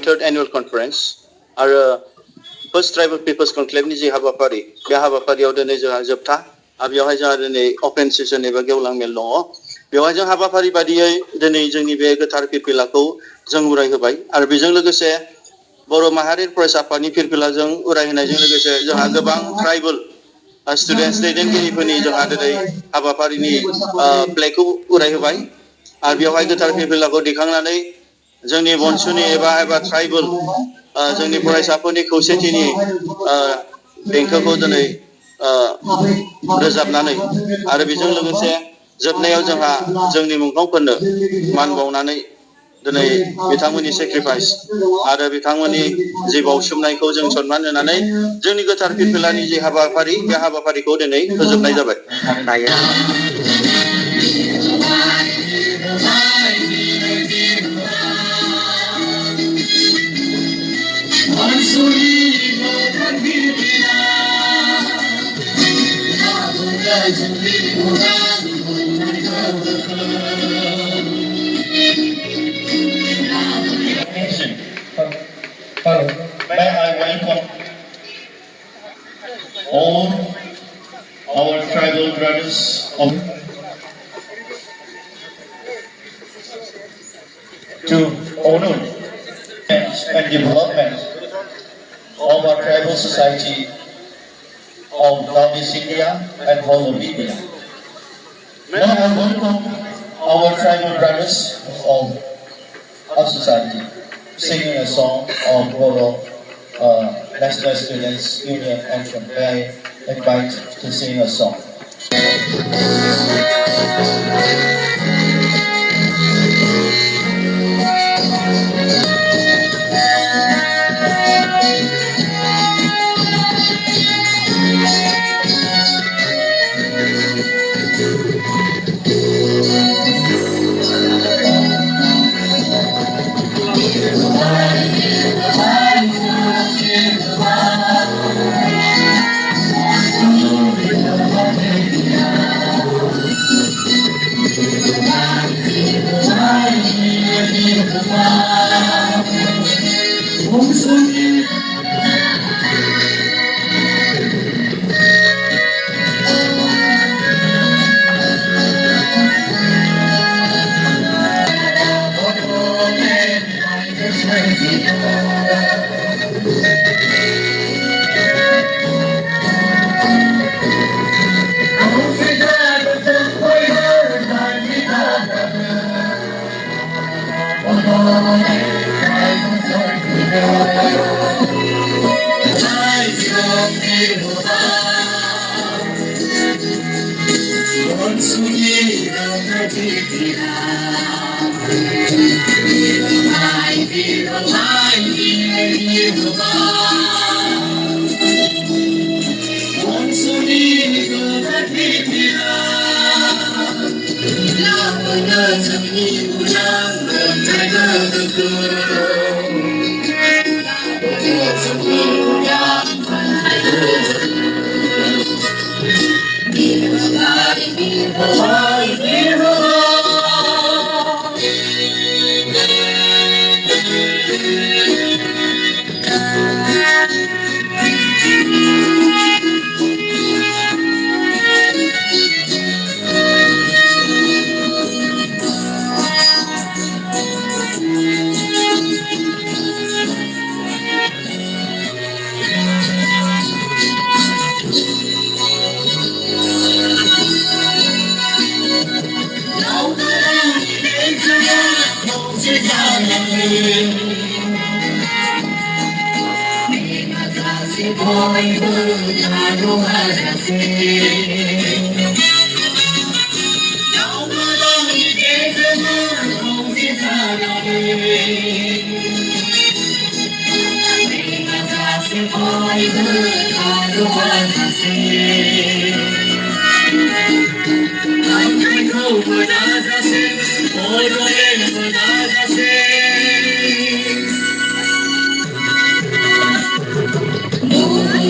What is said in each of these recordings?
Third annual conference our First Tribal Peoples Conclave ni हाबाफारि बे हाबाफारियाव दिनै जोंहा जोबथा आरो बेवहाय जोंहा दिनै ओपन सेसन एबा गेवलां मेल दङ बेवहाय जों हाबाफारि बादियै दिनै जोंनि बे गोथार फिरफिलाखौ जों उरायहोबाय आरो बेजों लोगोसे बर' माहारि फरायसा आफादनि फिरफिलाजों उरायहोनायजों लोगोसे जोंहा गोबां ट्राइबल स्टुडेन्टस दैदेनगिरिफोरनि जोंहा दिनै हाबाफारिनि फ्लेगखौ उरायहोबाय आरो बेवहाय गोथार फिरफिलाखौ दिखांनानै जोंनि बंसुनि एबा ट्राइबल जोंनि फरायसाफोरनि खौसेथिनि देंखोखौ दिनै रोजाबनानै आरो बेजों लोगोसे जोबनायाव जोंहा जोंनि मुंख्लंफोरनो मान बावनानै दिनै बिथांमोननि सेक्रिफाइस आरो बिथांमोननि जि बावसोमनायखौ जों सनमान होनानै जोंनि गोथार फिरफिलानि जि हाबाफारि बे हाबाफारिखौ दिनै फोजोबनाय जाबाय May I welcome all our tribal brothers to honor and development of our tribal society of Northeast India and whole of India. May I welcome our tribal brothers of our society singing a song of Boro National Students Union Anthem. May I invite to sing a song.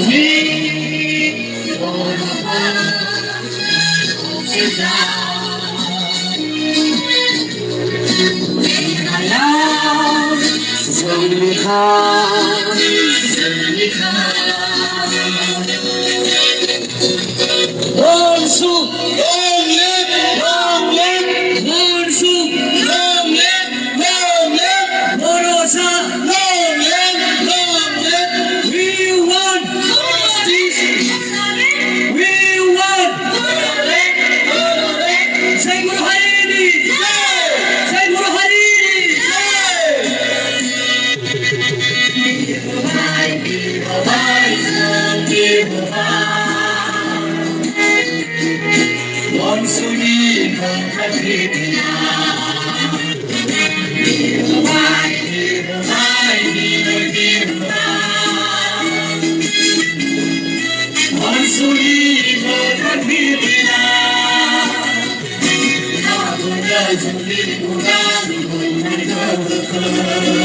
We Thank you.